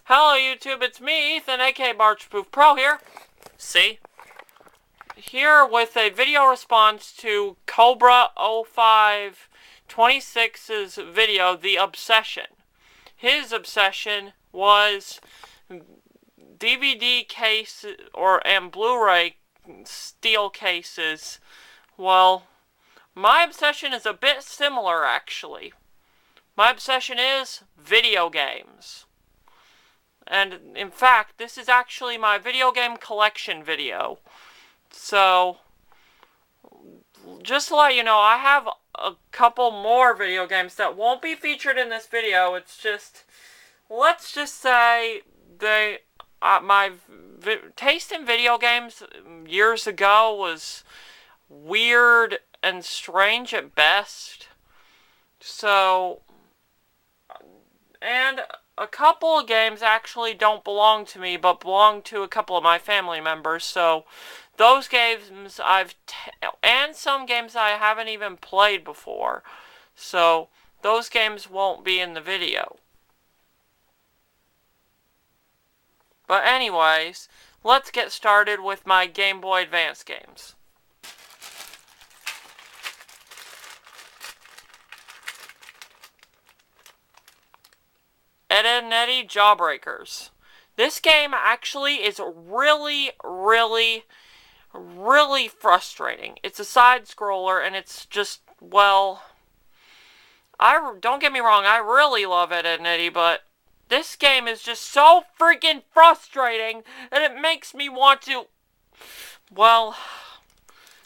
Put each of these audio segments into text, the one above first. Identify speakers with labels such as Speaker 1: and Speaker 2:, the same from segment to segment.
Speaker 1: Hello YouTube, it's me, Ethan, aka Marchpoof Pro here. See? Here with a video response to Cobra0526's video, The Obsession. His obsession was DVD case and Blu-ray steel cases. Well, my obsession is a bit similar actually. My obsession is video games. And in fact, this is actually my video game collection video. So, just to let you know, I have a couple more video games that won't be featured in this video. It's just, let's just say, my taste in video games years ago was weird and strange at best. So, and a couple of games actually don't belong to me, but belong to a couple of my family members, so those games and some games I haven't even played before, so those games won't be in the video. But anyways, let's get started with my Game Boy Advance games. Ed, Edd n Eddy Jawbreakers. This game actually is really frustrating. It's a side-scroller, and it's just, well, don't get me wrong, I really love Ed, Edd n Eddy, but this game is just so freaking frustrating that it makes me want to, well,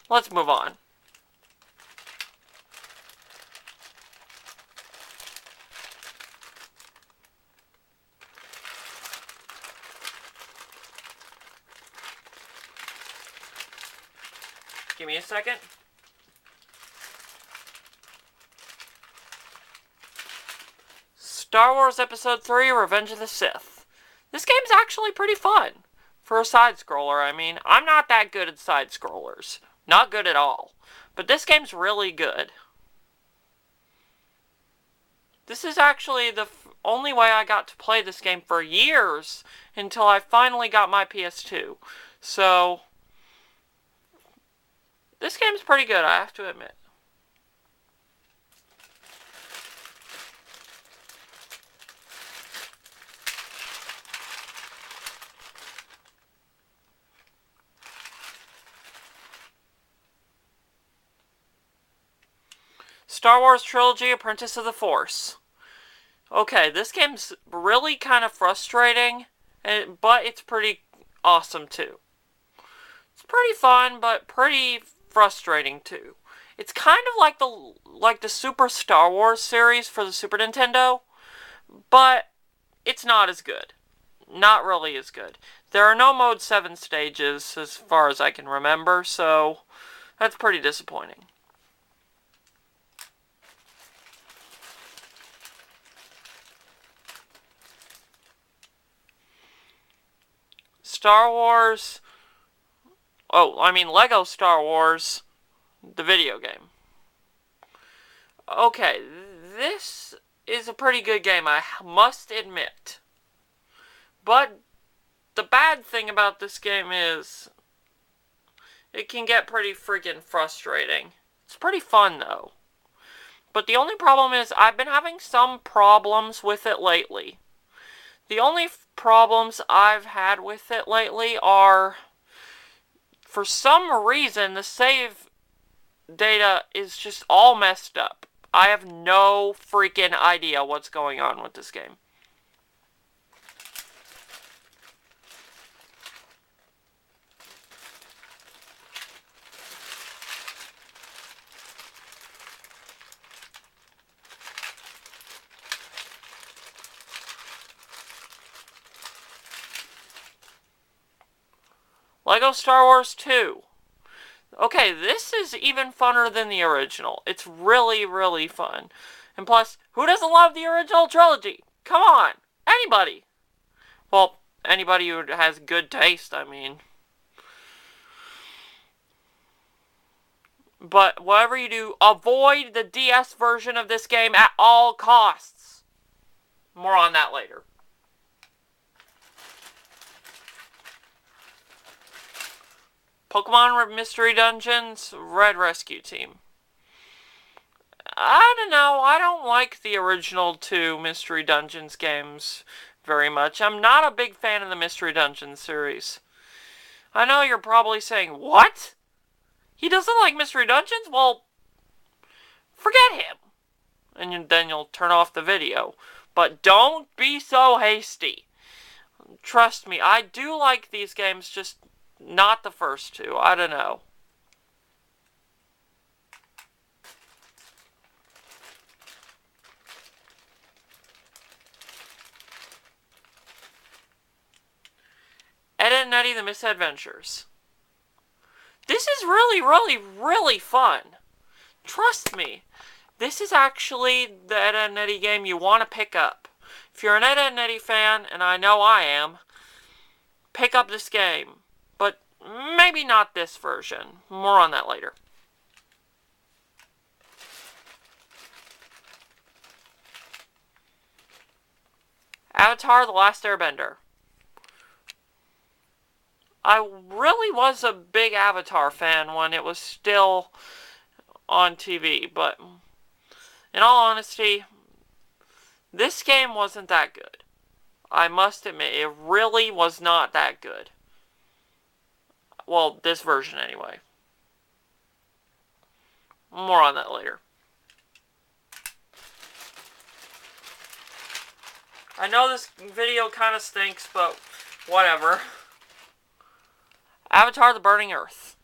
Speaker 1: let's move on. Give me a second. Star Wars Episode 3, Revenge of the Sith. This game's actually pretty fun. For a side-scroller, I mean. I'm not that good at side-scrollers. Not good at all. But this game's really good. This is actually the only way I got to play this game for years until I finally got my PS2. So this game's pretty good, I have to admit. Star Wars Trilogy, Apprentice of the Force. Okay, this game's really kind of frustrating, but it's pretty awesome too. It's pretty fun, but pretty frustrating too. It's kind of like the Super Star Wars series for the Super Nintendo, but it's not as good. Not really as good. There are no Mode 7 stages as far as I can remember, so that's pretty disappointing. Lego Star Wars, the video game. Okay, this is a pretty good game, I must admit. But the bad thing about this game is it can get pretty freaking frustrating. It's pretty fun, though. But the only problem is I've been having some problems with it lately. The only problems I've had with it lately are, for some reason, the save data is just all messed up. I have no freaking idea what's going on with this game. Lego Star Wars 2. Okay, this is even funner than the original. It's really fun. And plus, who doesn't love the original trilogy? Come on! Anybody! Well, anybody who has good taste, I mean. But whatever you do, avoid the DS version of this game at all costs. More on that later. Pokemon Mystery Dungeons, Red Rescue Team. I don't know, I don't like the original 2 Mystery Dungeons games very much. I'm not a big fan of the Mystery Dungeons series. I know you're probably saying, what? He doesn't like Mystery Dungeons? Well, forget him. And then you'll turn off the video. But don't be so hasty. Trust me, I do like these games, just not the first 2. I don't know. Ed, Edd n Eddy The Misadventures. This is really fun. Trust me. This is actually the Ed, Edd n Eddy game you want to pick up. If you're an Ed, Edd n Eddy fan, and I know I am, pick up this game. But maybe not this version. More on that later. Avatar: The Last Airbender. I really was a big Avatar fan when it was still on TV, but in all honesty, this game wasn't that good. I must admit, it really was not that good. Well, this version anyway. More on that later. I know this video kind of stinks, but whatever. Avatar: The Burning Earth.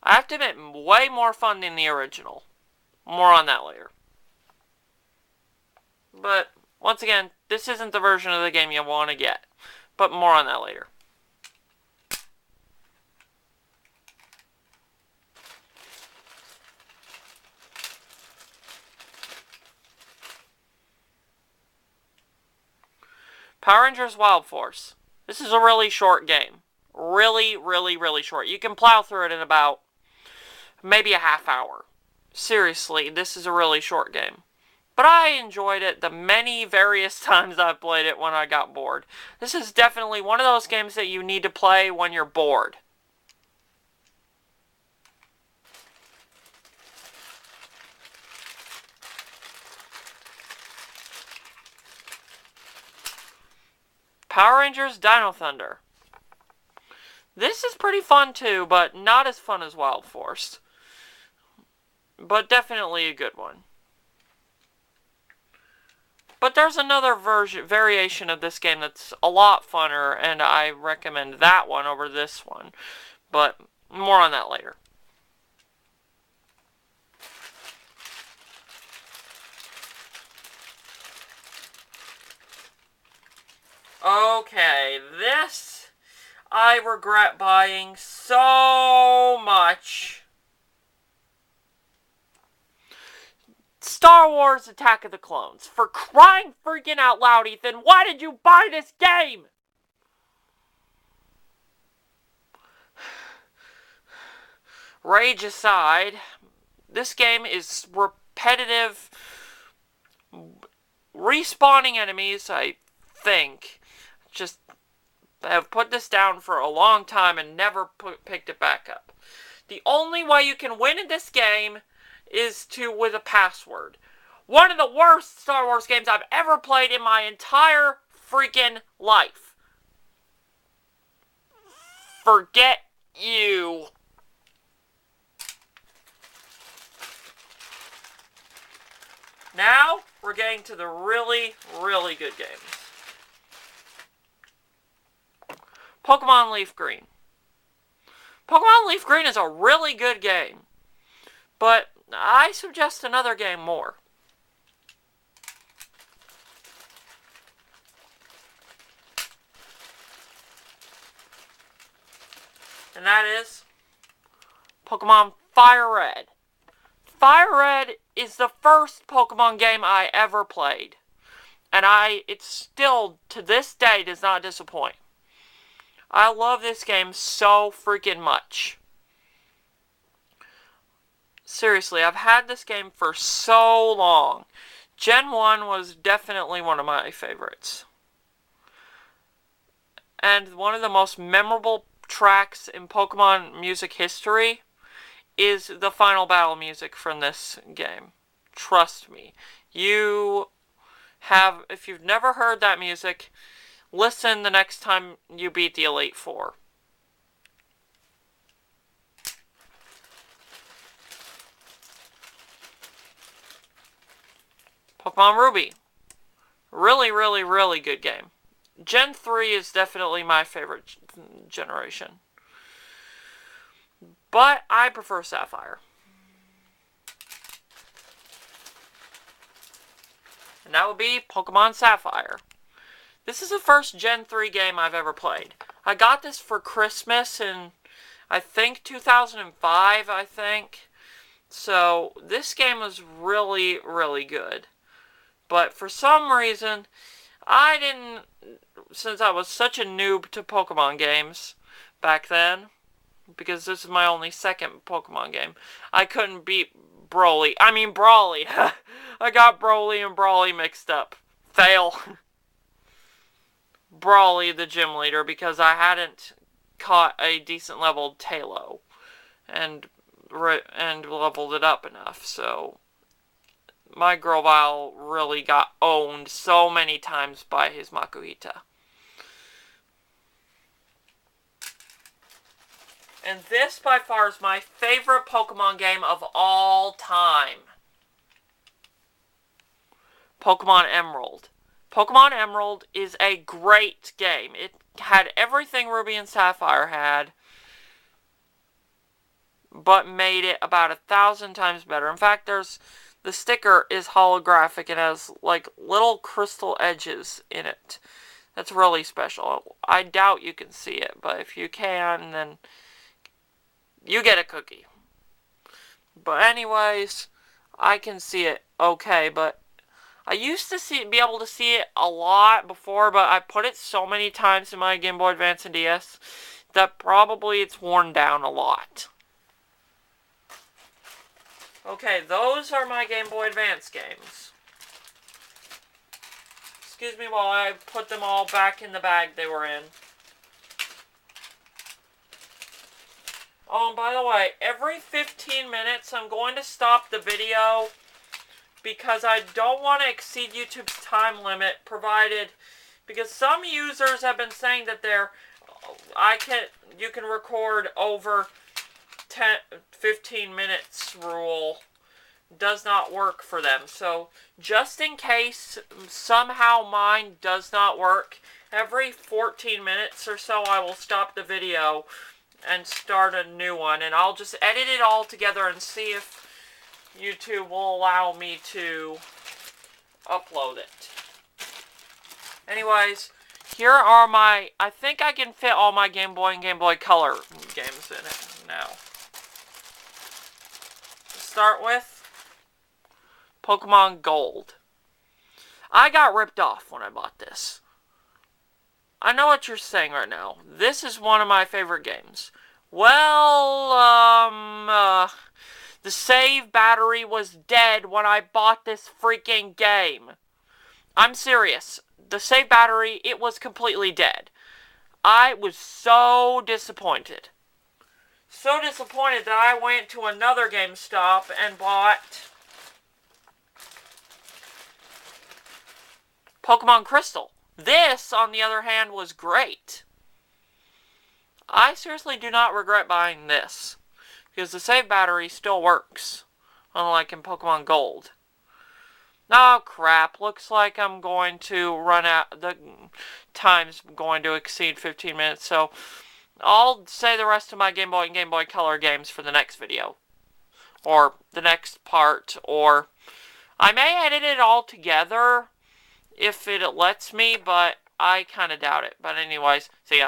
Speaker 1: I have to admit, way more fun than the original. More on that later. But, once again, this isn't the version of the game you want to get. But more on that later. Power Rangers Wild Force. This is a really short game. Really short. You can plow through it in about maybe a half hour. Seriously, this is a really short game. But I enjoyed it the many various times I've played it when I got bored. This is definitely one of those games that you need to play when you're bored. Power Rangers Dino Thunder. This is pretty fun too, but not as fun as Wild Force. But definitely a good one. But there's another variation of this game that's a lot funner, and I recommend that one over this one. But more on that later. Okay, this I regret buying so much. Star Wars Attack of the Clones. For crying freaking out loud, Ethan, why did you buy this game? Rage aside, this game is repetitive, respawning enemies, I think. Just have put this down for a long time and never picked it back up. The only way you can win in this game is with a password. One of the worst Star Wars games I've ever played in my entire freaking life. Forget you. Now, we're getting to the really good games. Pokemon Leaf Green. Pokemon Leaf Green is a really good game, but I suggest another game more. And that is Pokemon Fire Red. Fire Red is the first Pokemon game I ever played, and it still, to this day, does not disappoint. I love this game so freaking much. Seriously, I've had this game for so long. Gen 1 was definitely one of my favorites. And one of the most memorable tracks in Pokemon music history is the final battle music from this game. Trust me. If you've never heard that music, listen the next time you beat the Elite Four. Pokemon Ruby. Really, really, really good game. Gen 3 is definitely my favorite generation. But I prefer Sapphire. And that would be Pokemon Sapphire. This is the first Gen 3 game I've ever played. I got this for Christmas in, I think, 2005, I think. So, this game was really, really good. But for some reason, since I was such a noob to Pokemon games back then, because this is my only second Pokemon game, I couldn't beat Brawly. I got Broly and Brawly mixed up. Fail. Brawly, the gym leader, because I hadn't caught a decent leveled Tailo and leveled it up enough, so my Grovyle really got owned so many times by his Makuhita. And this, by far, is my favorite Pokemon game of all time. Pokemon Emerald. Pokemon Emerald is a great game. It had everything Ruby and Sapphire had, but made it about 1,000 times better. In fact, the sticker is holographic and has, like, little crystal edges in it. That's really special. I doubt you can see it, but if you can, then you get a cookie. But anyways, I can see it okay, but I used to be able to see it a lot before, but I put it so many times in my Game Boy Advance and DS that probably it's worn down a lot. Okay, those are my Game Boy Advance games. Excuse me while I put them all back in the bag they were in. Oh, and by the way, every 15 minutes I'm going to stop the video because I don't want to exceed YouTube's time limit because some users have been saying that you can record over 15 minutes rule does not work for them. So just in case somehow mine does not work, every 14 minutes or so I will stop the video and start a new one, and I'll just edit it all together and see if YouTube will allow me to upload it. Anyways, here are I think I can fit all my Game Boy and Game Boy Color games in it now. Start with Pokemon Gold. I got ripped off when I bought this. I know what you're saying right now. This is one of my favorite games. Well, the save battery was dead when I bought this freaking game. I'm serious. The save battery, it was completely dead. I was so disappointed. So disappointed that I went to another GameStop and bought Pokemon Crystal. This, on the other hand, was great. I seriously do not regret buying this, because the save battery still works, unlike in Pokemon Gold. Oh crap, looks like I'm going to run out, the time's going to exceed 15 minutes, so I'll say the rest of my Game Boy and Game Boy Color games for the next video, or the next part, or I may edit it all together if it lets me, but I kind of doubt it. But anyways, see ya.